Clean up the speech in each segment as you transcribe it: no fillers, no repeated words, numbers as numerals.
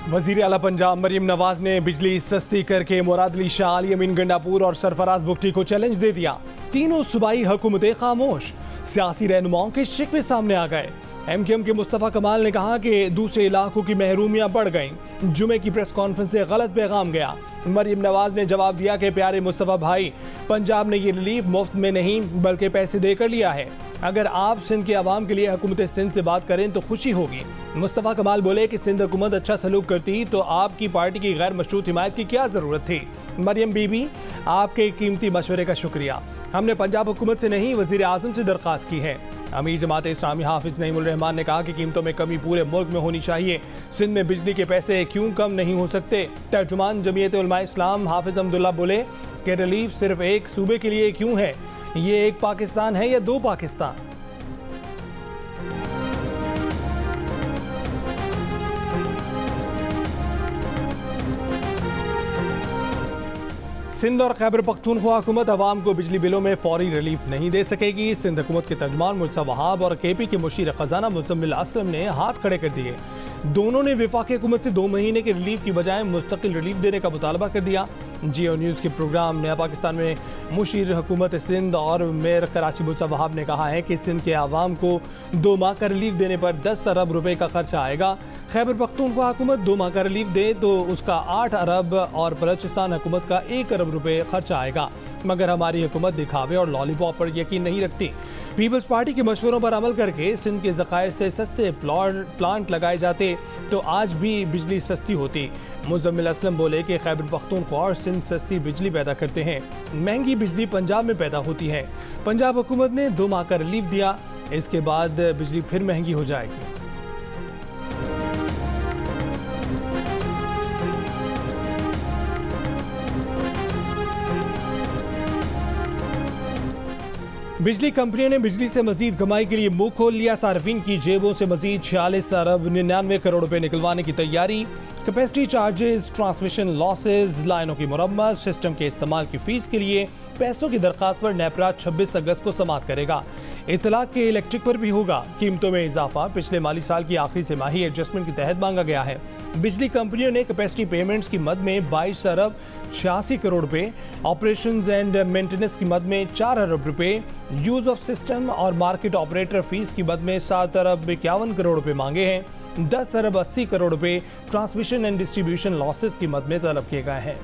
वजीर आला पंजाब मरियम नवाज ने बिजली सस्ती करके मुराद अली शाह, अली अमीन गंडापुर और सरफराज बुगटी को चैलेंज दे दिया। तीनों सूबाई हुकूमतें खामोश, सियासी रहनुमाओं के शिकवे सामने आ गए। एमकेएम के मुस्तफ़ा कमाल ने कहा कि दूसरे इलाकों की महरूमियां बढ़ गईं। जुमे की प्रेस कॉन्फ्रेंस से गलत पैगाम गया। मरियम नवाज ने जवाब दिया कि प्यारे मुस्तफ़ा भाई, पंजाब ने ये रिलीफ मुफ्त में नहीं बल्कि पैसे देकर लिया है। अगर आप सिंध के अवाम के लिए हुकूमत सिंध से बात करें तो खुशी होगी। मुस्तफ़ा कमाल बोले कि सिंध हुकूमत अच्छा सलूक करती तो आपकी पार्टी की गैर मशरूत हिमायत की क्या ज़रूरत थी। मरियम बीबी, आपके कीमती मशवरे का शुक्रिया। हमने पंजाब हुकूमत से नहीं, वज़ीर आज़म से दरख्वास्त की है। अमीर जमात इस्लामी हाफिज़ नईमुल रहमान ने कहा कि कीमतों में कमी पूरे मुल्क में होनी चाहिए। सिंध में बिजली के पैसे क्यों कम नहीं हो सकते। तर्जुमान जमीयत उलमा इस्लाम हाफिज़ अब्दुल्ला बोले कि रिलीफ सिर्फ एक सूबे के लिए क्यों है, ये एक पाकिस्तान है या दो पाकिस्तान। सिंध और खैबर पख्तूनख्वा हुकूमत अवाम को बिजली बिलों में फौरी रिलीफ नहीं दे सकेगी। सिंध हुकूमत के तर्जुमान मुर्तज़ा वहाब और केपी के मुशीर खजाना मुज़म्मिल असलम ने हाथ खड़े कर दिए। दोनों ने वफाकी हुकूमत से 2 महीने के रिलीफ की बजाय मुस्तकिल रिलीफ देने का मुतालबा कर दिया। जियो न्यूज़ के प्रोग्राम नया पाकिस्तान में मुशीर हुकूमत सिंध और मेयर कराची मुर्तज़ा वहाब ने कहा है कि सिंध के आवाम को 2 माह का रिलीफ देने पर 10 अरब रुपए का खर्चा आएगा। खैबर पख्तूनख्वा हुकूमत 2 माह का रिलीफ दे तो उसका 8 अरब और बलूचिस्तान हुकूमत का 1 अरब रुपए खर्चा आएगा। मगर हमारी हुकूमत दिखावे और लॉलीपॉप पर यकीन नहीं रखती। पीपल्स पार्टी के मशवरों पर अमल करके सिंध के ज़खायर से सस्ते प्लांट लगाए जाते तो आज भी बिजली सस्ती होती। मुज़म्मिल असलम बोले कि खैबर पख्तूनख्वा और सिंध सस्ती बिजली पैदा करते हैं, महंगी बिजली पंजाब में पैदा होती है। पंजाब हुकूमत ने 2 माह का रिलीफ दिया, इसके बाद बिजली फिर महंगी हो जाएगी। बिजली कंपनियों ने बिजली से मजीद कमाई के लिए मुंह खोल लिया। सार्फिन की जेबों से मजीद 46 अरब 99 करोड़ रुपए निकलवाने की तैयारी। कैपेसिटी चार्जेस, ट्रांसमिशन लॉसेज, लाइनों की मुरम्मत, सिस्टम के इस्तेमाल की फीस के लिए पैसों की दरखास्त पर नेपरा 26 अगस्त को समाअत करेगा। इतलाक के इलेक्ट्रिक पर भी होगा। कीमतों में इजाफा पिछले माली साल की आखिरी तिमाही एडजस्टमेंट के तहत मांगा गया है। बिजली कंपनियों ने कैपेसिटी पेमेंट्स की मद में 22 अरब 86 करोड़ रुपए, ऑपरेशंस एंड मेंटेनेंस की मद में 4 अरब रुपए, यूज ऑफ सिस्टम और मार्केट ऑपरेटर फीस की मद में 7 अरब 51 करोड़ रुपए मांगे हैं। 10 अरब 80 करोड़ रुपए ट्रांसमिशन एंड डिस्ट्रीब्यूशन लॉसेस की मद में तलब किए गए हैं।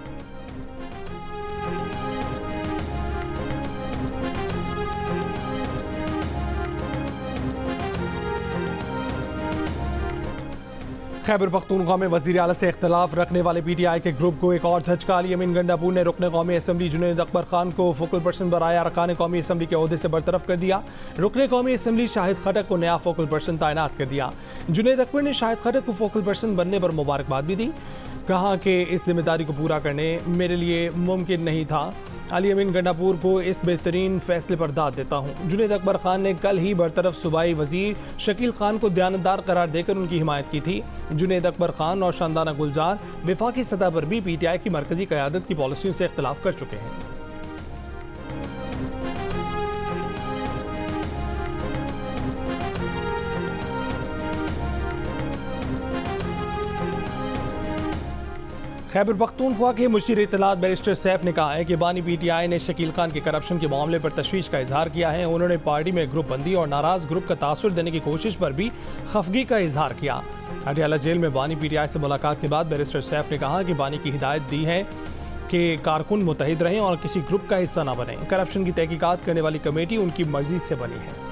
खैबर पख्तूनख्वा में वज़ीर आला से इख्तलाफ रखने वाले पीटीआई के ग्रुप को एक और झटका। अली अमीन गंडापुर ने रुकन कौमी असम्बली जुनैद अकबर खान को फोकल पर्सन बनाया, अरकान कौमी असम्बली के ओहदे से बरतरफ कर दिया। रुकन कौमी असम्बली शाहिद खटक को नया फोकल पर्सन तैनात कर दिया। जुनैद अकबर ने शाहिद खटक को फोकल पर्सन बनने पर मुबारकबाद भी दी। कहा कि इस जिम्मेदारी को पूरा करने मेरे लिए मुमकिन नहीं था। अली अमीन गंडापुर को इस बेहतरीन फैसले पर दाद देता हूँ। जुनैद अकबर खान ने कल ही बरतरफ सूबाई वजीर शकील खान को दयानतदार करार देकर उनकी हिमायत की थी। जुनैद अकबर खान और शानदाना गुलजार वफाकी सतह पर भी पीटीआई की मरकजी क़यादत की पॉलिसियों से इख्तलाफ कर चुके हैं। खैबर पख्तूनख्वा के मुशीर इत्तलात बैरिस्टर सैफ ने कहा है कि बानी पीटीआई ने शकील खान के करप्शन के मामले पर तशवीश का इजहार किया है। उन्होंने पार्टी में ग्रुप बंदी और नाराज ग्रुप का तासुर देने की कोशिश पर भी खफगी का इजहार किया। अडयाला जेल में बानी पीटीआई से मुलाकात के बाद बैरिस्टर सैफ ने कहा कि बानी की हिदायत दी है कि कारकुन मुतहिद रहें और किसी ग्रुप का हिस्सा न बने। करप्शन की तहकीकात करने वाली कमेटी उनकी मर्जी से बनी है।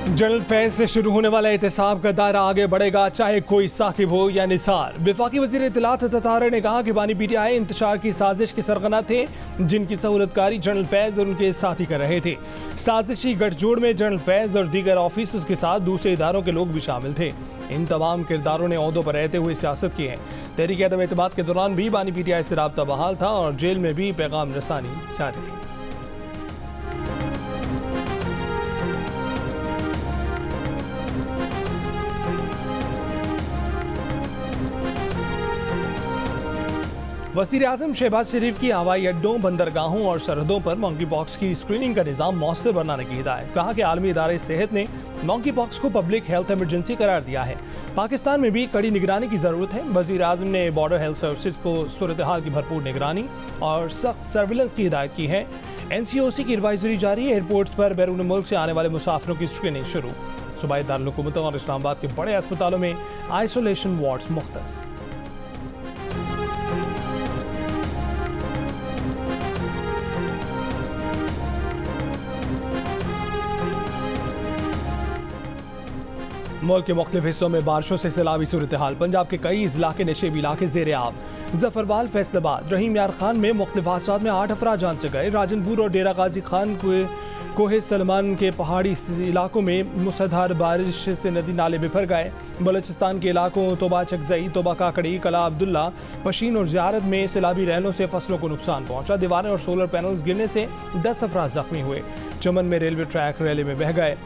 जनरल फैज से शुरू होने वाला एहतसाब का दायरा आगे बढ़ेगा, चाहे कोई साकिब हो या निसार। वफाकी वज़ीर इत्तलात ततारा ने कहा कि बानी पीटीआई इंतशार की साजिश के सरगना थे, जिनकी सहूलतकारी जनरल फैज और उनके साथी कर रहे थे। साजिशी गठजोड़ में जनरल फैज और दीगर ऑफिसर्स के साथ दूसरे इदारों के लोग भी शामिल थे। इन तमाम किरदारों ने ओहदों पर रहते हुए सियासत की है। तहरीक अदम एतमाद के दौरान भी बानी पीटीआई से राब्ता बहाल था और जेल में भी पैगाम रसानी जारी थी। वज़ीर आज़म शहबाज शरीफ की हवाई अड्डों, बंदरगाहों और सरहदों पर मंकी पॉक्स की स्क्रीनिंग का निज़ाम मौसर बनाने की हिदायत। कहा कि आलमी इदारे सेहत ने मंकी पॉक्स को पब्लिक हेल्थ इमरजेंसी करार दिया है। पाकिस्तान में भी कड़ी निगरानी की ज़रूरत है। वज़ीर आज़म ने बॉर्डर हेल्थ सर्विसेज को सूरत हाल की भरपूर निगरानी और सख्त सर्विलेंस की हिदायत की है। NCOC की एडवाइजरी जारी। एयरपोर्ट्स पर बैरून मुल्क से आने वाले मुसाफिरों की स्क्रीनिंग शुरू। सूबाई दारुल हुकूमतों और इस्लामाबाद के बड़े अस्पतालों में आइसोलेशन वार्ड्स मुख्तस। मुल्क के मुख्तलिफ हिस्सों में बारिशों से सैलाबी सूरत हाल। पंजाब के कई इजला के नशेबी इलाके जेर आब। जफरवाल, फैसलाबाद, रहीम यार खान में मुख्तलिफ हादसात में 8 अफराद जान से गए। राजनपुर और डेरा गाजी खान कोहे सलमान के पहाड़ी इलाकों में मूसलाधार बारिश से नदी नाले बिफर गए। बलूचिस्तान के इलाकों तोबा चकजई, तोबा काकड़ी, कला अब्दुल्ला, पशीन और ज़ियारत में सैलाबी रहनों से फसलों को नुकसान पहुंचा। दीवारें और सोलर पैनल्स गिरने से 10 अफराद जख्मी हुए। चमन में रेलवे ट्रैक रैली में बह गए।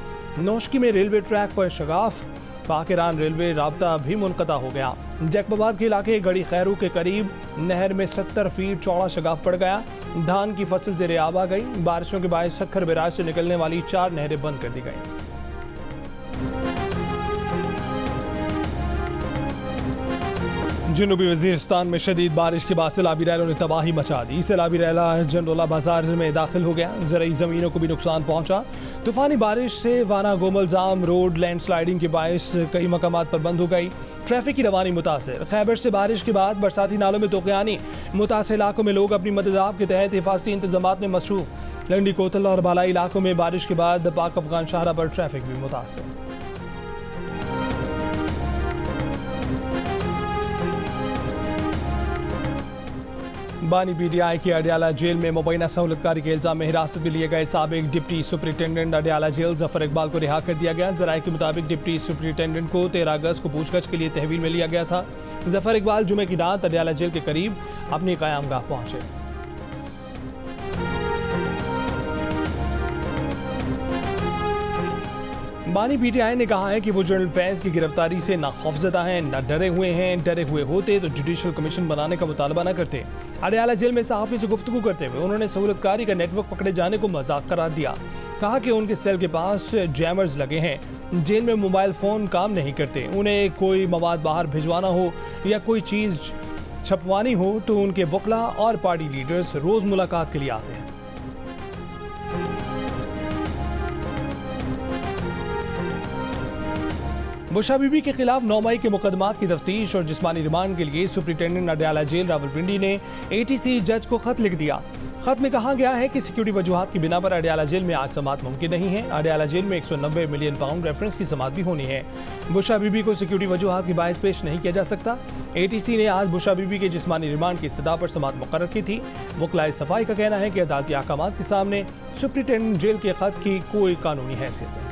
नौशकी में रेलवे ट्रैक पर शगाफ। पाक ईरान रेलवे राब्ता भी मुनक़ता हो गया। जैकबाबाद के इलाके गड़ी खैरू के करीब नहर में 70 फीट चौड़ा शगाफ पड़ गया। धान की फसल ज़ेरे आब आ गई। बारिशों के बायस सखर बैराज से निकलने वाली 4 नहरें बंद कर दी गई। जनूबी वज़ीरिस्तान में शदीद बारिश के बाद सैलाबी रैलों ने तबाही मचा दी। सैलाबी रैला जंडोला बाजार में दाखिल हो गया। ज़रूरी ज़मीनों को भी नुकसान पहुंचा। तूफानी बारिश से वाना गोमलजाम रोड लैंडस्लाइडिंग के बायस कई मकामात पर बंद हो गई। ट्रैफिक की रवानी मुतासर। खैबर से बारिश के बाद बरसाती नालों में तोक़यानी। मुतासर इलाकों में लोग अपनी मदद आप के तहत हिफाजती इंतजामात में मसरूफ। लंडी कोतल और बालाई इलाकों में बारिश के बाद पाक अफगान शाहरा पर ट्रैफिक भी मुतासर। बानी PTI की अडयाला जेल में मुबैना सहूलतकारी के इल्जाम में हिरासत में लिए गए साबिक deputy superintendent Adiala jail Zafar Iqbal को रिहा कर दिया गया। जराये के मुताबिक डिप्टी सुपरिटेंडेंट को 13 अगस्त को पूछताछ के लिए तहवील में लिया गया था। जफर इकबाल जुमे की रात अडयाला जेल के करीब अपनी क़यामगाह पहुंचे। बानी PTI ने कहा है कि वो जनरल फैज़ की गिरफ्तारी से ना खौफजदा हैं, ना डरे हुए हैं। डरे हुए होते तो जुडिशल कमीशन बनाने का मुतालबा न करते। अडयाला जेल में सहाफ़ी से गुफ्तगू करते हुए उन्होंने सहूलतकारी का नेटवर्क पकड़े जाने को मजाक करार दिया। कहा कि उनके सेल के पास जैमर्स लगे हैं। जेल में मोबाइल फ़ोन काम नहीं करते। उन्हें कोई मवाद बाहर भिजवाना हो या कोई चीज़ छपवानी हो तो उनके वकला और पार्टी लीडर्स रोज़ मुलाकात के लिए आते हैं। बुशा बीबी के खिलाफ 9 मई के मुकदमात की तफ्तीश और जिस्मानी रिमांड के लिए सुपरिटेंडेंट अडयाला जेल रावलपिंडी ने ATC जज को खत लिख दिया। खत में कहा गया है कि सिक्योरिटी वजूहात की बिना पर अडयाला जेल में आज समात मुमकिन नहीं है। अडयाला जेल में 190 मिलियन पाउंड रेफरेंस की समात भी होनी है। बुशा बीबी को सिक्योरिटी वजूहात की बायस पेश नहीं किया जा सकता। ATC ने आज बुशा बीबी के जिस्मानी रिमांड की इस्तदा पर समात मुकर्रर की थी। वकलाए सफाई का कहना है कि अदालती अहकामात के सामने सुपरिटेंडेंट जेल के खत की कोई कानूनी हैसियत नहीं।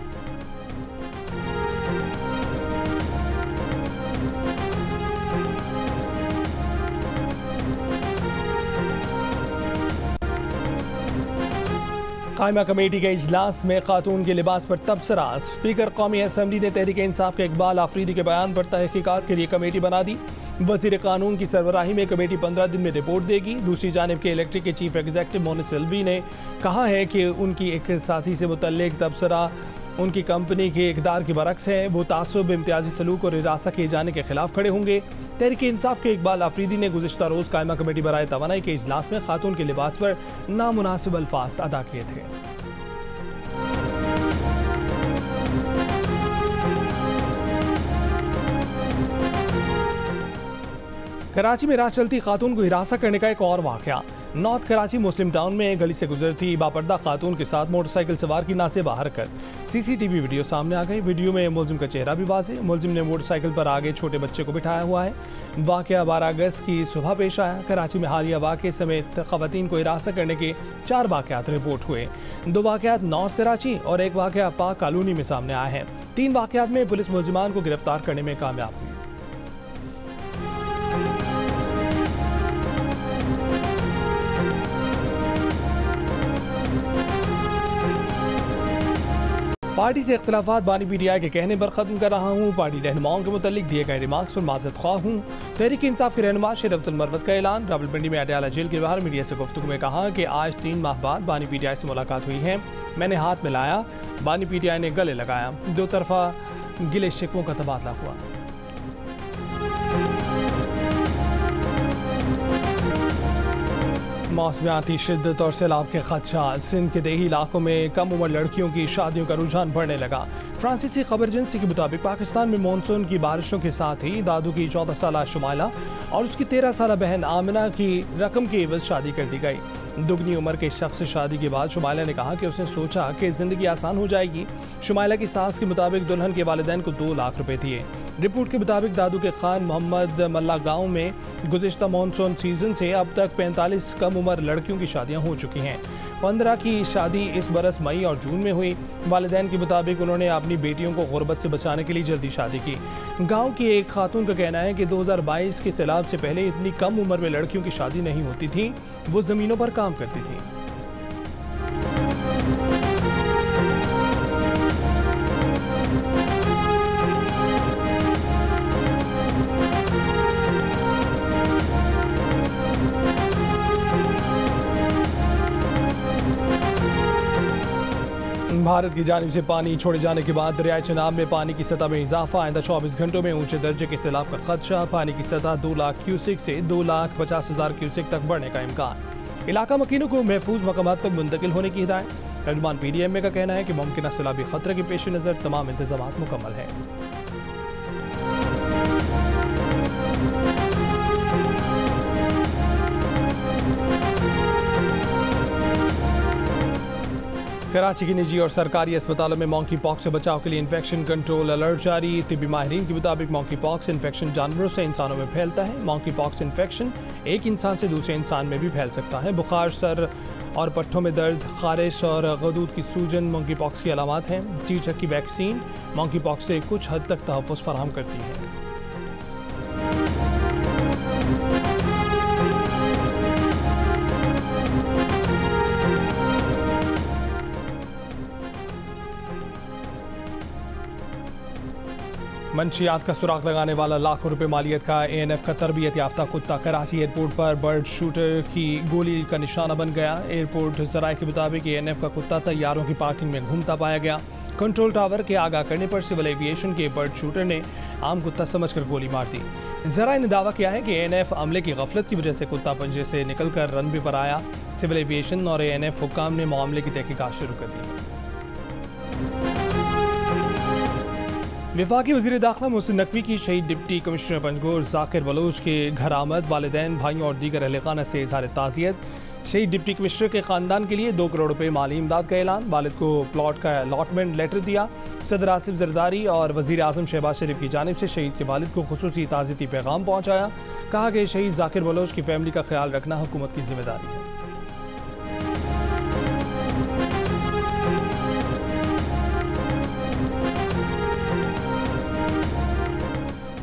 कायमा कमेटी के इजलास में खातून के लिबास पर तबसरा। स्पीकर कौमी असम्बली ने तहरीक इंसाफ के इकबाल आफरीदी के बयान पर तहकीकात के लिए कमेटी बना दी। वज़ीर कानून की सरबराही में कमेटी 15 दिन में रिपोर्ट देगी। दूसरी जानिब के इलेक्ट्रिक के चीफ एग्जीक्यूटिव मोनिस एल्वी ने कहा है कि उनकी एक साथी से मुतल्लिक तबसरा उनकी कंपनी के इक़दार के बरक्स है। वो तासुब, इम्तियाजी सलूक और हिरासा किए जाने के खिलाफ खड़े होंगे। तहरीक इंसाफ के इकबाल आफरीदी ने गुज़िश्ता रोज़ कायमा कमेटी बराए तवानाई के इजलास में खातून के लिबास पर नामुनासिब अल्फाज अदा किए थे। कराची में राह चलती खातून को हिरासा करने का एक और वाक़या। नॉर्थ कराची मुस्लिम टाउन में गली से गुजरती बापर्दा खातून के साथ मोटरसाइकिल सवार की नासेबा हरकत। CCTV वीडियो सामने आ गई। वीडियो में मुलजिम का चेहरा भी वाज़ेह। मुलजिम ने मोटरसाइकिल पर आगे छोटे बच्चे को बिठाया हुआ है। वाक़या 12 अगस्त की सुबह पेश आया। कराची में हालिया वाक़े समेत ख़वातीन को हिरासत करने के 4 वाक़यात रिपोर्ट हुए। 2 वाक़यात नॉर्थ कराची और 1 वाक़या पाक कॉलोनी में सामने आए हैं। 3 वाक़यात में पुलिस मुलजिमान को गिरफ्तार करने में कामयाब हुई। पार्टी से इख्तिलाफात बानी पीटीआई के कहने पर ख़त्म कर रहा हूँ। पार्टी रहनुमाओं के मुतालिक दिए गए रिमार्क्स पर माज़रत ख्वाह हूँ। तहरीक इंसाफ के रहनुमा शेर अब्दुल मरवत का ऐलान। रावलपिंडी में अडयाला जेल के बाहर मीडिया से गुफ्तगू में कहा कि आज 3 माह बाद बानी पीटीआई से मुलाकात हुई है। मैंने हाथ मिलाया, बानी पीटीआई ने गले लगाया, दो तरफा गिले शिकवों का तबादला हुआ। मौसमियाती शिद्दत और सैलाब के खदशा। सिंध के देही इलाकों में कम उम्र लड़कियों की शादियों का रुझान बढ़ने लगा। फ्रांसीसी खबर एजेंसी के मुताबिक पाकिस्तान में मानसून की बारिशों के साथ ही दादू की 14 साल शुमाइला और उसकी 13 साल बहन आमिना की रकम की एवज शादी कर दी गई। दुगनी उम्र के शख्स से शादी के बाद शुमाइला ने कहा कि उसने सोचा कि ज़िंदगी आसान हो जाएगी। शुमाइला की सास के मुताबिक दुल्हन के वालिदैन को 2 लाख रुपए दिए। रिपोर्ट के मुताबिक दादू के खान मोहम्मद मल्ला गांव में गुज़िश्ता मानसून सीजन से अब तक 45 कम उम्र लड़कियों की शादियां हो चुकी हैं। 15 की शादी इस बरस मई और जून में हुई। वालिदैन के मुताबिक उन्होंने अपनी बेटियों को गुर्बत से बचाने के लिए जल्दी शादी की। गांव की एक खातून का कहना है कि 2022 के सैलाब से पहले इतनी कम उम्र में लड़कियों की शादी नहीं होती थी। वो ज़मीनों पर काम करती थी। भारत की जानिब से पानी छोड़े जाने के बाद दरियाए चनाब में पानी की सतह में इजाफा। आइंदा 24 घंटों में ऊंचे दर्जे के सैलाब का खदशा। पानी की सतह 2 लाख क्यूसेक से 2,50,000 क्यूसेक तक बढ़ने का इम्कान। इलाका मकीनों को महफूज मकामात पर मुंतकिल होने की हिदायत। तर्जुमान PDMA का कहना है कि मुमकिन सैलाबी खतरे के पेश नज़र तमाम इंतजाम मुकम्मल है। कराची की निजी और सरकारी अस्पतालों में मॉन्की पॉक्स से बचाव के लिए इन्फेक्शन कंट्रोल अलर्ट जारी। तिब्बी माहिरीन के मुताबिक मॉन्की पॉक्स इन्फेक्शन जानवरों से इंसानों में फैलता है। मॉन्की पॉक्स इन्फेक्शन एक इंसान से दूसरे इंसान में भी फैल सकता है। बुखार, सर और पट्ठों में दर्द, खारिश और गदूद की सूजन मॉन्की पॉक्स की अलामात हैं। चीचक की वैक्सीन मॉन्की पॉक्स से कुछ हद तक तहफ़्फ़ुज़ फराहम करती है। मंशियात का सुराग लगाने वाला लाखों रुपए मालियत का ANF का तरबियत याफ्ता कुत्ता कराची एयरपोर्ट पर बर्ड शूटर की गोली का निशाना बन गया। एयरपोर्ट ज़राए के मुताबिक ANF का कुत्ता तैयारों की पार्किंग में घूमता पाया गया। कंट्रोल टावर के आगाह करने पर सिविल एविएशन के बर्ड शूटर ने आम कुत्ता समझकर गोली मार दी। ज़राए ने दावा किया है कि ANF अमले की गफलत की वजह से कुत्ता पंजे से निकलकर रनवे पर आया। सिविल एविएशन और ANF हुक्काम ने मामले की तहकीकात शुरू कर दी। वफाकी वज़ीर दाखिला मोहसिन नकवी की शहीद डिप्टी कमिश्नर पंजगोर जाकिर बलोच के घर आमद। वालिदैन, भाइयों और दीगर अहल-ए-खाना से इज़हार ताज़ियत। शहीद डिप्टी कमिश्नर के ख़ानदान के लिए 2 करोड़ रुपए माली इमदाद का ऐलान। वालिद को प्लॉट का अलॉटमेंट लेटर दिया। सदर आसिफ जरदारी और वज़ीर आज़म शहबाज शरीफ की जानिब से शहीद के वालिद को खुसूसी ताज़ियती पैगाम पहुँचाया। कहा कि शहीद जाकिर बलोच की फैमिली का ख्याल रखना हुकूमत की जिम्मेदारी है।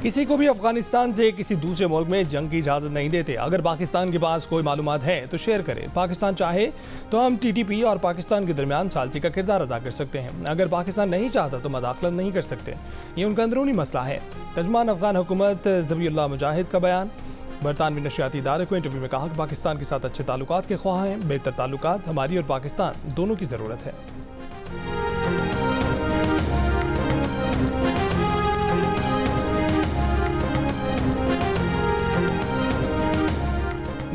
किसी को भी अफगानिस्तान से किसी दूसरे मुल्क में जंग की इजाज़त नहीं देते। अगर पाकिस्तान के पास कोई मालूमात है तो शेयर करें। पाकिस्तान चाहे तो हम TTP और पाकिस्तान के दरमियान सालसी का किरदार अदा कर सकते हैं। अगर पाकिस्तान नहीं चाहता तो मदाखलत नहीं कर सकते। ये उनका अंदरूनी मसला है। तर्जुमान अफगान हुकूमत ज़बीउल्लाह मुजाहिद का बयान। बरतानवी नशियाती इदारे को इंटरव्यू में कहा कि पाकिस्तान के साथ अच्छे ताल्लुकात के ख्वाह हैं। बेहतर ताल्लुकात हमारी और पाकिस्तान दोनों की ज़रूरत है।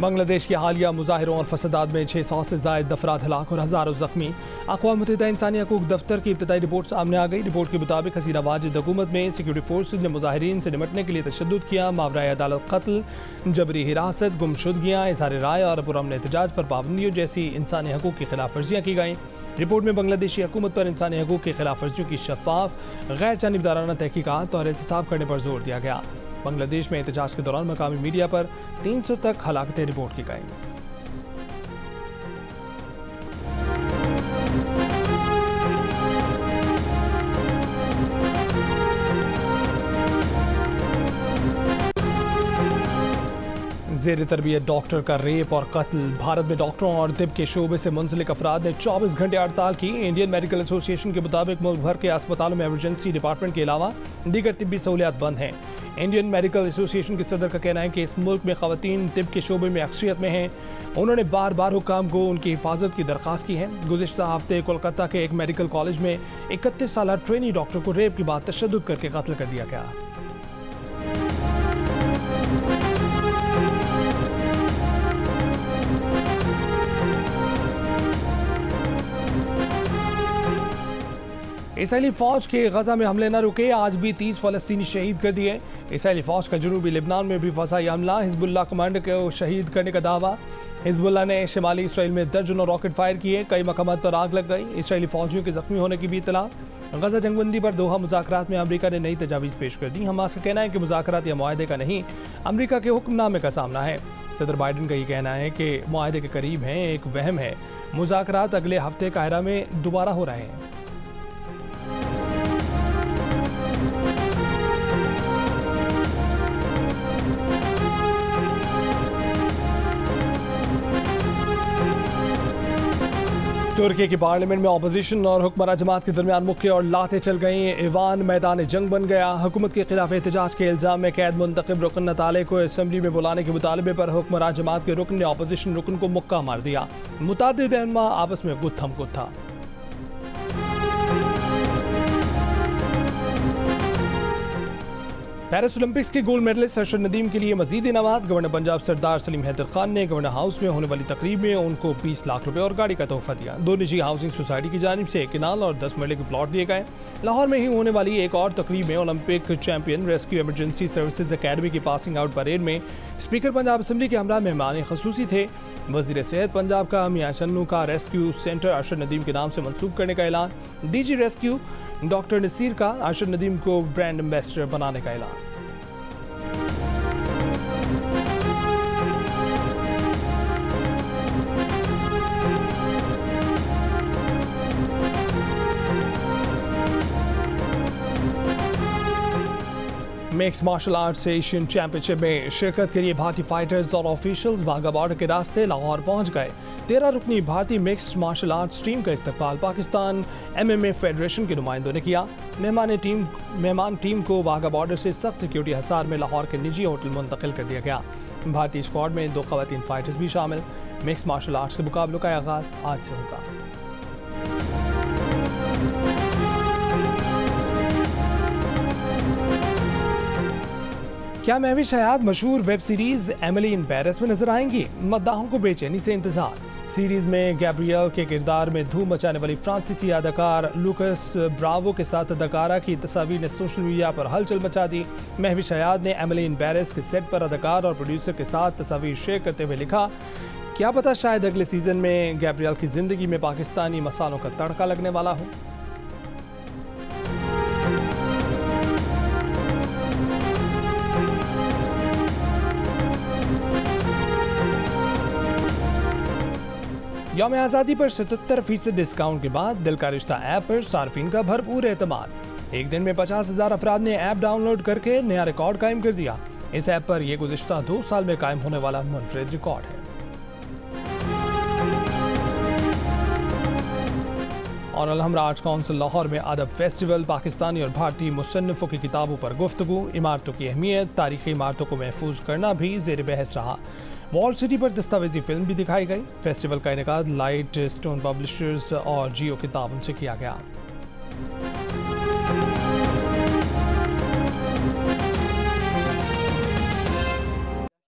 बांग्लादेश के हालिया मुजाहिरों और फसादात में 600 से ज़ायद अफराद हलाक और हज़ारों ज़ख्मी। अक़वाम मुत्तहिदा इंसानी हकूक़ दफ्तर की इब्तदाई रिपोर्ट सामने आ गई। रिपोर्ट के मुताबिक हसीना वाजिद हुकूमत में सिक्योरिटी फोर्सेज ने मुजाहिरीन से निपटने के लिए तशद्दुद किया। मावराए अदालत कत्ल, जबरी हिरासत, गुमशुदगियाँ, इज़हार राय और पुरअमन एहतजाज पर पाबंदियों जैसी इंसानी हकूक़ की खिलाफ वर्जियाँ की गईं। रिपोर्ट में बांग्लादेशी हुकूमत पर इंसानी हकूक़ की खिलाफ वर्जियों की शफाफ, गैर जानिबदाराना तहकीकात और एहतसाब करने पर जोर दिया गया। बांग्लादेश में एहतजाज के दौरान मकामी मीडिया पर 300 तक हलाकतें रिपोर्ट की गईं। ज़ेर तरबियत डॉक्टर का रेप और कत्ल। भारत में डॉक्टरों और तिब के शोबे से मुंसलिक अफराद ने 24 घंटे हड़ताल की। इंडियन मेडिकल एसोसिएशन के मुताबिक मुल्क भर के अस्पतालों में इमरजेंसी डिपार्टमेंट के अलावा दीगर तिब्बी सहूलियात बंद हैं। इंडियन मेडिकल एसोसिएशन के सदर का कहना है कि इस मुल्क में खवातीन तिब के शोबे में अक्सरियत में हैं। उन्होंने बार बार हुक्काम को उनकी हिफाजत की दरख्वास्त की है। गुज़िश्ता हफ्ते कोलकाता के एक मेडिकल कॉलेज में 31 साल ट्रेनी डॉक्टर को रेप के बाद तशद्दुद करके कत्ल कर दिया गया। इसराइली फौज के गजा में हमले न रुके, आज भी 30 फलस्तीनी शहीद कर दिए। इसराइली फौज का जनूबी लेबनान में भी फसाई हमला, हिजबुल्लाह कमांडर को शहीद करने का दावा। हिजबुल्लाह ने शिमाली इसराइल में दर्जनों रॉकेट फायर किए, कई मकामात पर आग लग गई। इसराइली फौजियों के जख्मी होने की भी इतला। गजा जंगबंदी पर दोहा मुज़ाकरात में अमरीका ने नई तजावीज़ पेश कर दी। हमास का कहना है कि मुज़ाकरात या मुआहदे का नहीं, अमरीका के हुक्मनामे का सामना है। सदर बाइडन का ये कहना है कि मुआहदे के करीब हैं, एक वहम है। मुज़ाकरात अगले हफ्ते काहिरा में दोबारा हो रहे हैं। तुर्की की पार्लियामेंट में अपोजिशन और हुक्मरान जमात के दरमियान मुक्के और लातें चल गईं। ईवान मैदान जंग बन गया। हुकूमत के खिलाफ एहतजाज के इल्जाम में कैद मुंतखब रुकन नताले को असम्बली में बुलाने के मुतालबे पर हुक्मरान जमात के रुकन ने अपोजिशन रुकन को मुक्का मार दिया। मुतादिद रहनुमा आपस में गुत्थम गुत्था। पेरिस ओलंपिक्स के गोल्ड मेडलिस्ट अरशद नदीम के लिए मजीद इनामात। गवर्नर पंजाब सरदार सलीम हैदर खान ने गवर्नर हाउस में होने वाली तकरीब में उनको 20 लाख रुपए और गाड़ी का तोहफा दिया। दो निजी हाउसिंग सोसाइटी की जानिब से एक किनाल और 10 मरले के प्लॉट दिए गए। लाहौर में ही होने वाली एक और तकरीब में Olympic champion rescue emergency services academy की पासिंग आउट परेड में स्पीकर पंजाब असम्बली के हमरा मेहमान खसूसी थे। वज़ीर सेहत पंजाब का मियां चन्नू का रेस्क्यू सेंटर अरशद नदीम के नाम से मंसूब करने का ऐलान। डीजी रेस्क्यू डॉक्टर नसीर का अरशद नदीम को ब्रांड एम्बेसडर बनाने का ऐलान। Mix martial arts Asian championship में शिरकत के लिए भारतीय फाइटर्स और ऑफिशियल्स वाघा बॉर्डर के रास्ते लाहौर पहुंच गए। 13 रुकनी भारतीय मिक्स्ड मार्शल आर्ट्स टीम का इस्तकबाल पाकिस्तान MMA फेडरेशन के नुमाइंदों ने किया। मेहमान टीम को वाघा बॉर्डर से सख्त सिक्योरिटी हिसार में लाहौर के निजी होटल मुंतकिल कर दिया गया। भारतीय स्क्वाड में 2 खवातीन फाइटर्स भी शामिल। मिक्स मार्शल आर्ट्स के मुकाबलों का आगाज आज से होगा। क्या महविश हयात मशहूर web series Emily in Paris में नजर आएंगी? मद्दाहों को बेचैनी से इंतजार। सीरीज में गैब्रियल के किरदार में धूम मचाने वाली फ्रांसीसी अदाकार लुकस ब्रावो के साथ अदाकारा की तस्वीर ने सोशल मीडिया पर हलचल मचा दी। महविश हयात ने एमिली इन पेरिस के सेट पर अदाकार और प्रोड्यूसर के साथ तस्वीर शेयर करते हुए लिखा, क्या पता शायद अगले सीजन में गैब्रियल की जिंदगी में पाकिस्तानी मसालों का तड़का लगने वाला हो। यौम आज़ादी पर 77% डिस्काउंट के बाद दिल का रिश्ता ऐप पर सार्फिन का भरपूर एतमाद। एक दिन में 50,000 अफराद ने ऐप डाउनलोड करके नया रिकॉर्ड कायम कर दिया। इस ऐप पर यह गुज़िश्ता 2 साल में कायम होने वाला मुनफरिद रिकॉर्ड है। और अलहमरा आर्ट्स काउंसिल लाहौर में अदब फेस्टिवल, पाकिस्तानी और भारतीय मुसन्निफों की किताबों पर गुफ्तगू, इमारतों की अहमियत, तारीखी इमारतों को महफूज करना भी ज़ेर बहस रहा। वॉल सिटी पर दस्तावेजी फिल्म भी दिखाई गई। फेस्टिवल का इनेकाद लाइट स्टोन पब्लिशर्स और जियो के ताउन से किया गया।